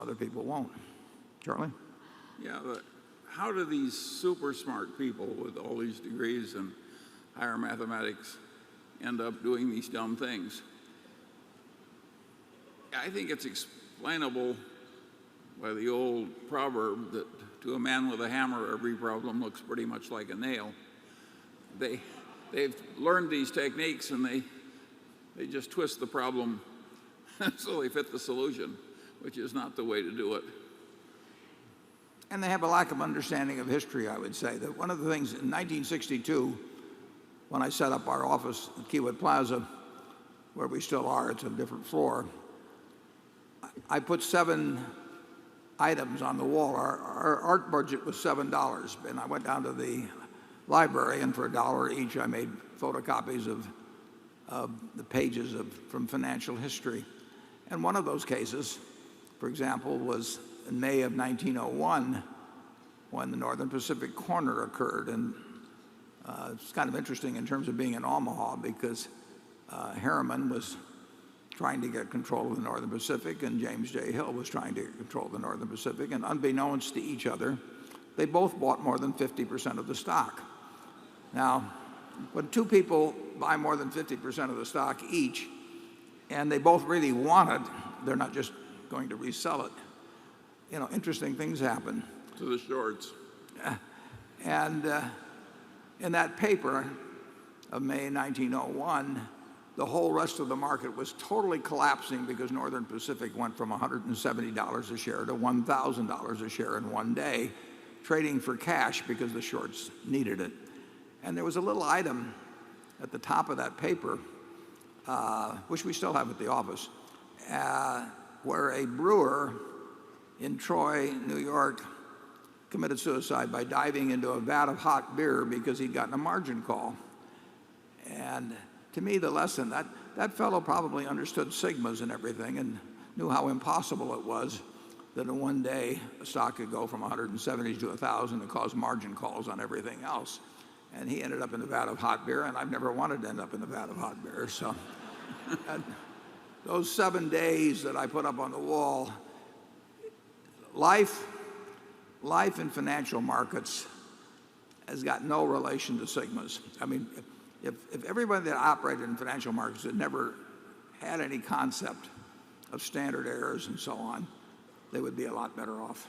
Other people won't. Charlie? Yeah, but how do these super smart people with all these degrees in higher mathematics end up doing these dumb things? I think it's explainable by the old proverb that to a man with a hammer, every problem looks pretty much like a nail. They've learned these techniques and they just twist the problem so they fit the solution, which is not the way to do it. And they have a lack of understanding of history, I would say. That one of the things in 1962, when I set up our office at Kiewit Plaza, where we still are, it's a different floor, I put 7 items on the wall. Our art budget was $7, and I went down to the library, and for $1 each, I made photocopies of the pages from financial history. And one of those cases, for example, was in May of 1901 when the Northern Pacific corner occurred. And it's kind of interesting in terms of being in Omaha because Harriman was trying to get control of the Northern Pacific and James J. Hill was trying to get control of the Northern Pacific. And unbeknownst to each other, they both bought more than 50% of the stock. Now, when two people buy more than 50% of the stock each, and they both really want it, they're not just going to resell it. You know, interesting things happen. To the shorts. And in that paper of May 1901, the whole rest of the market was totally collapsing because Northern Pacific went from $170 a share to $1,000 a share in one day, trading for cash because the shorts needed it. And there was a little item at the top of that paper, which we still have at the office, where a brewer in Troy, New York, committed suicide by diving into a vat of hot beer because he'd gotten a margin call. And to me, the lesson, that fellow probably understood sigmas and everything and knew how impossible it was that in one day a stock could go from 170 to 1,000 and cause margin calls on everything else. And he ended up in the vat of hot beer, and I've never wanted to end up in the vat of hot beer. So those 7 days that I put up on the wall, life in financial markets has got no relation to sigmas. I mean, if everybody that operated in financial markets had never had any concept of standard errors and so on, they would be a lot better off.